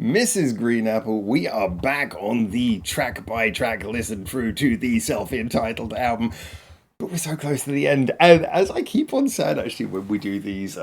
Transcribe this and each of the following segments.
Mrs. Green Apple, we are back on the track by track listen through to the self entitled album. But we're so close to the end. And as I keep on saying, actually, when we do these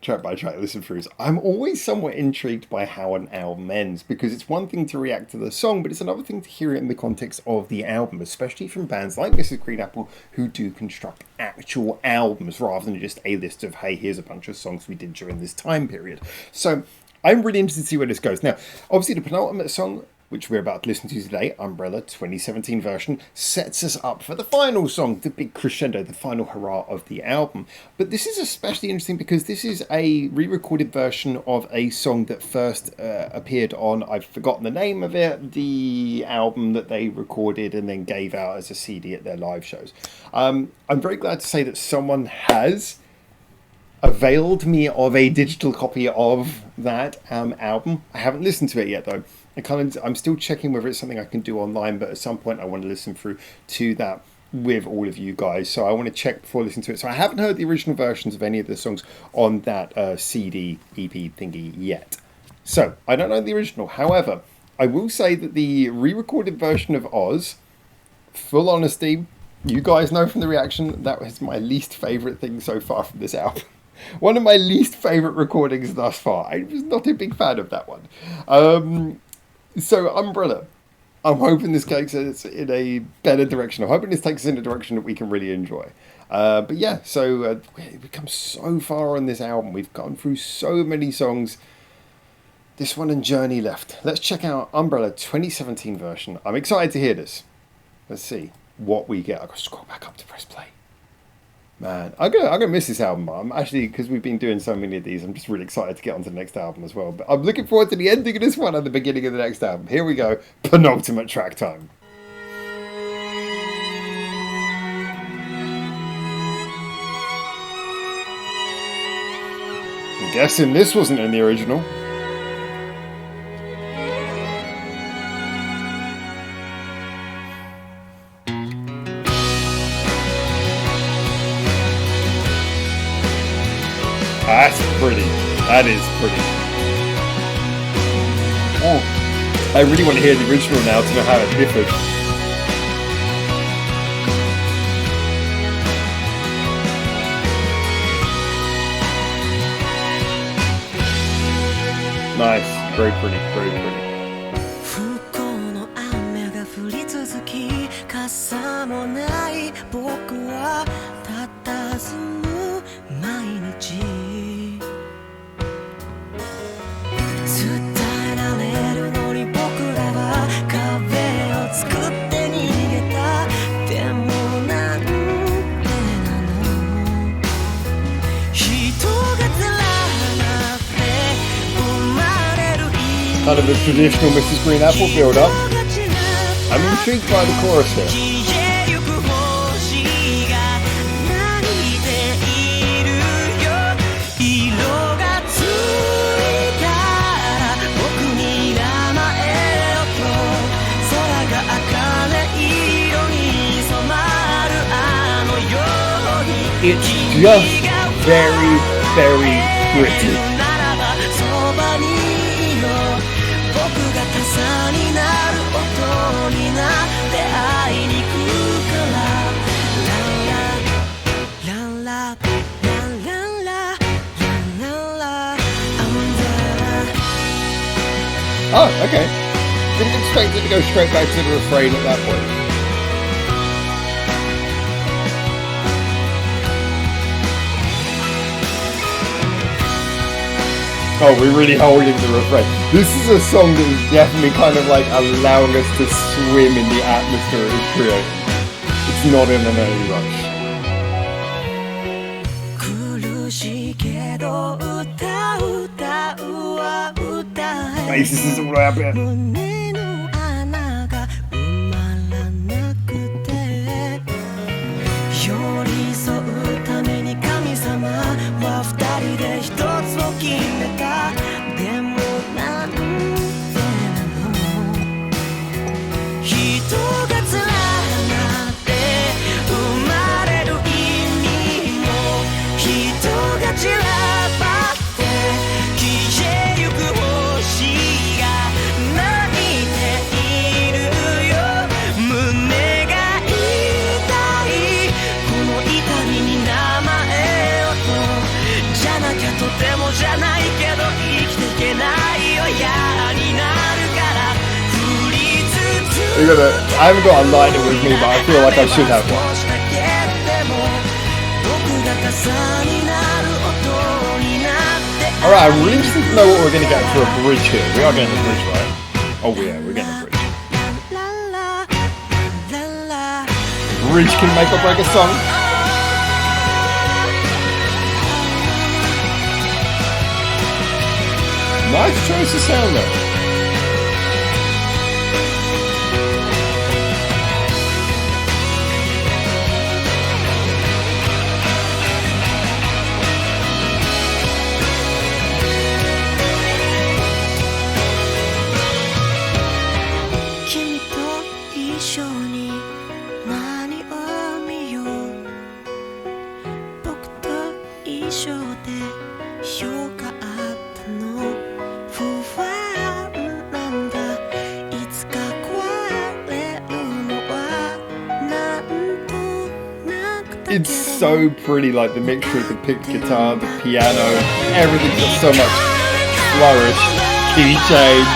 track by track listen throughs, I'm always somewhat intrigued by how an album ends, because it's one thing to react to the song, but it's another thing to hear it in the context of the album, especially from bands like Mrs. Green Apple, who do construct actual albums rather than just a list of, hey, here's a bunch of songs we did during this time period. So I'm really interested to see where this goes. Now, obviously, the penultimate song, which we're about to listen to today, Umbrella 2017 version, sets us up for the final song, the big crescendo, the final hurrah of the album. But this is especially interesting because this is a re-recorded version of a song that first appeared on, I've forgotten the name of it, the album that they recorded and then gave out as a CD at their live shows. I'm very glad to say that someone has availed me of a digital copy of that album. I haven't listened to it yet, though. I'm still checking whether it's something I can do online, but at some point I want to listen through to that with all of you guys. So I want to check before listening to it. So I haven't heard the original versions of any of the songs on that CD EP thingy yet. So I don't know the original. However, I will say that the re-recorded version of Oz, full honesty, you guys know from the reaction, that was my least favourite thing so far from this album. One of my least favourite recordings thus far. I was not a big fan of that one. So Umbrella, I'm hoping this takes us in a better direction. I'm hoping this takes us in a direction that we can really enjoy. But yeah, so we've come so far on this album. We've gone through so many songs. This one and Journey left. Let's check out Umbrella 2017 version. I'm excited to hear this. Let's see what we get. I've got to scroll back up to press play. Man, I'm gonna miss this album. I'm actually, because we've been doing so many of these, I'm just really excited to get onto the next album as well. But I'm looking forward to the ending of this one and the beginning of the next album. Here we go, penultimate track time. I'm guessing this wasn't in the original. That's pretty. That is pretty. Oh, I really want to hear the original now to know how it differed. Nice. Very pretty. Very pretty. Kind of a traditional Mrs. Green Apple build-up. I'm intrigued by the chorus here. It's just very, very pretty. Oh, okay. Didn't expect it to go straight back to the refrain at that point. Oh, we're really holding the refrain. This is a song that is definitely kind of like allowing us to swim in the atmosphere it is creating. It's not in an early rush. Basis is all out there. I haven't got a lighter with me, but I feel like I should have one. Alright, I really just need to know what we're going to get for a bridge here. We are getting the bridge, right? Oh yeah, we're getting the bridge. Bridge can make or break a song. Nice choice of sound though. It's so pretty, like the mixture of the guitar, the piano, everything's got so much flourish, key change.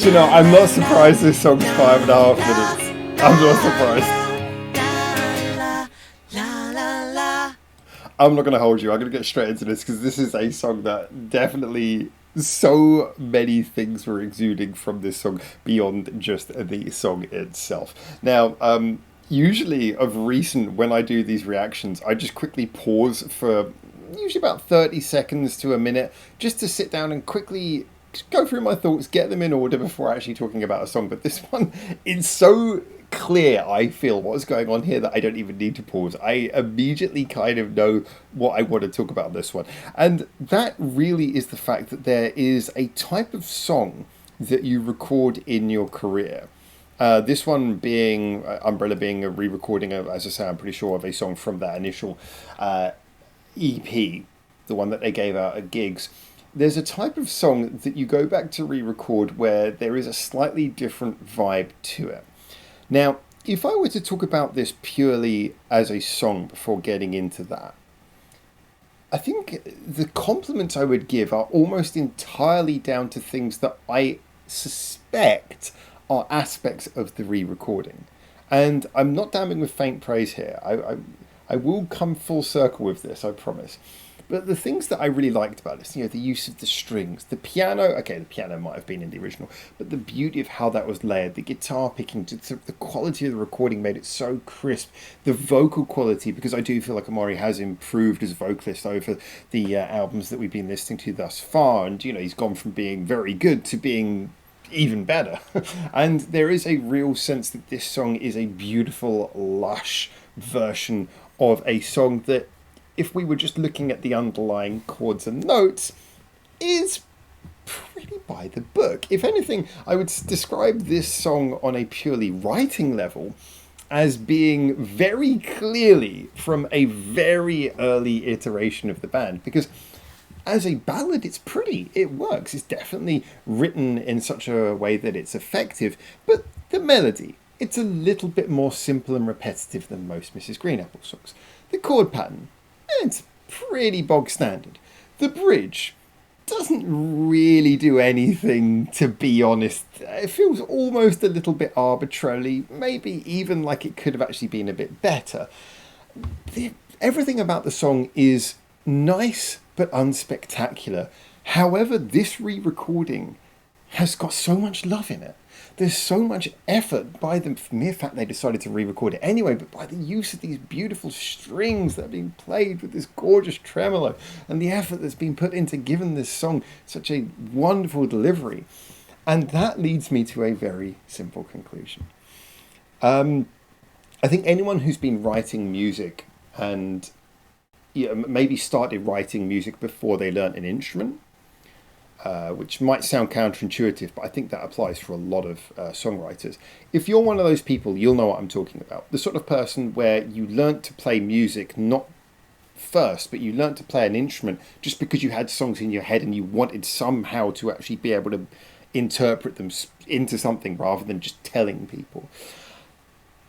You know, I'm not surprised this song's 5.5 minutes. I'm not surprised. I'm not going to hold you. I'm going to get straight into this because this is a song that definitely so many things were exuding from this song beyond just the song itself. Now, usually of recent, when I do these reactions, I just quickly pause for usually about 30 seconds to a minute just to sit down and quickly go through my thoughts, get them in order before actually talking about a song. But this one, it's so clear, I feel, what's going on here that I don't even need to pause. I immediately kind of know what I want to talk about this one. And that really is the fact that there is a type of song that you record in your career. This one being, Umbrella being a re-recording of, as I say, I'm pretty sure, of a song from that initial EP, the one that they gave out at gigs. There's a type of song that you go back to re-record where there is a slightly different vibe to it. Now, if I were to talk about this purely as a song before getting into that, I think the compliments I would give are almost entirely down to things that I suspect are aspects of the re-recording. And I'm not damning with faint praise here. I will come full circle with this, I promise. But the things that I really liked about this, the use of the strings, the piano, okay, the piano might have been in the original, but the beauty of how that was layered, the guitar picking, the quality of the recording made it so crisp, the vocal quality, because I do feel like Omari has improved as a vocalist over the albums that we've been listening to thus far, and, he's gone from being very good to being even better. And there is a real sense that this song is a beautiful, lush version of a song that, if we were just looking at the underlying chords and notes, is pretty by the book. If anything, I would describe this song on a purely writing level as being very clearly from a very early iteration of the band, because as a ballad, it's pretty, it works. It's definitely written in such a way that it's effective, but the melody, it's a little bit more simple and repetitive than most Mrs. Green Apple songs. The chord pattern, it's pretty bog standard. The bridge doesn't really do anything, to be honest. It feels almost a little bit arbitrarily, maybe even like it could have actually been a bit better. Everything about the song is nice but unspectacular. However, this re-recording has got so much love in it. there's so much effort by the mere fact they decided to re-record it anyway, but by the use of these beautiful strings that are being played with this gorgeous tremolo, and the effort that's been put into giving this song such a wonderful delivery. And that leads me to a very simple conclusion. I think anyone who's been writing music and maybe started writing music before they learnt an instrument, which might sound counterintuitive, but I think that applies for a lot of songwriters. If you're one of those people, you'll know what I'm talking about. The sort of person where you learnt to play music not first, but you learnt to play an instrument just because you had songs in your head and you wanted somehow to actually be able to interpret them into something rather than just telling people.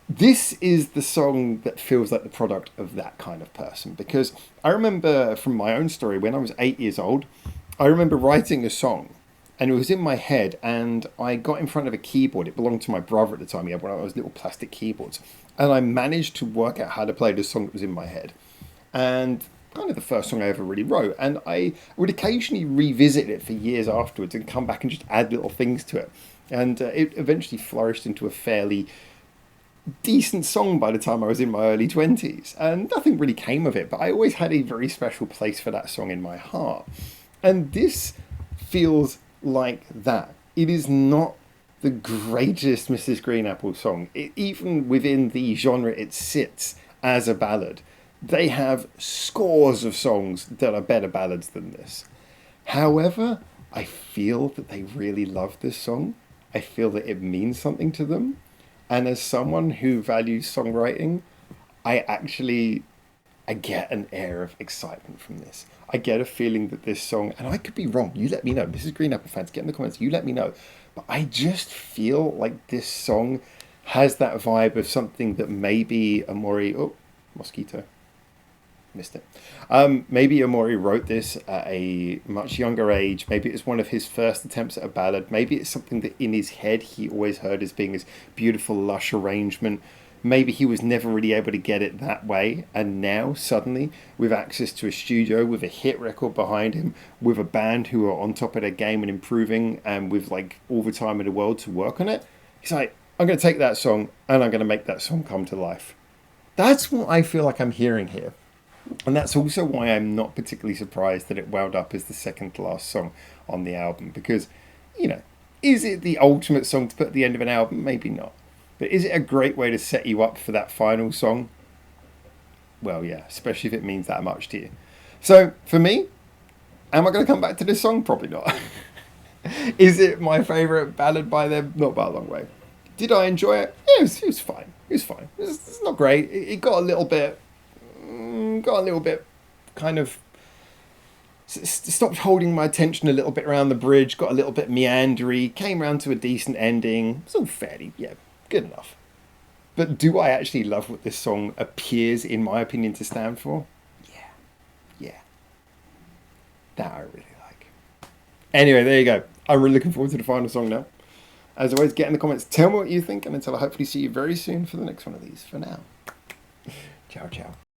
This is the song that feels like the product of that kind of person, because I remember from my own story when I was 8 years old, I remember writing a song and it was in my head, and I got in front of a keyboard. It belonged to my brother at the time. He had one of those little plastic keyboards, and I managed to work out how to play the song that was in my head. And kind of the first song I ever really wrote, and I would occasionally revisit it for years afterwards and come back and just add little things to it. And it eventually flourished into a fairly decent song by the time I was in my early 20s, and nothing really came of it, but I always had a very special place for that song in my heart. And this feels like that. It is not the greatest Mrs. Green Apple song. Even within the genre it sits as a ballad, they have scores of songs that are better ballads than this. However, I feel that they really love this song. I feel that it means something to them. And as someone who values songwriting, I get an air of excitement from this. I get a feeling that this song, and I could be wrong, you let me know. This is Green Apple fans, get in the comments, you let me know. But I just feel like this song has that vibe of something that maybe Amaury, mosquito, missed it. Maybe Amaury wrote this at a much younger age. Maybe it was one of his first attempts at a ballad. Maybe it's something that in his head he always heard as being this beautiful, lush arrangement. Maybe he was never really able to get it that way. And now, suddenly, with access to a studio, with a hit record behind him, with a band who are on top of their game and improving, and with like all the time in the world to work on it, he's like, I'm going to take that song and I'm going to make that song come to life. That's what I feel like I'm hearing here. And that's also why I'm not particularly surprised that it wound up as the second to last song on the album. Because, is it the ultimate song to put at the end of an album? Maybe not. But is it a great way to set you up for that final song? Well, yeah, especially if it means that much to you. So, for me, am I going to come back to this song? Probably not. Is it my favourite ballad by them? Not by a long way. Did I enjoy it? Yeah, it was fine. It was fine. It's not great. It got a little bit kind of stopped holding my attention a little bit around the bridge, got a little bit meandery, came round to a decent ending. It's all fairly, good enough. But do I actually love what this song appears, in my opinion, to stand for? Yeah. That I really like. Anyway, there you go. I'm really looking forward to the final song now. As always, get in the comments, tell me what you think, and until I hopefully see you very soon for the next one of these. For now, ciao, ciao.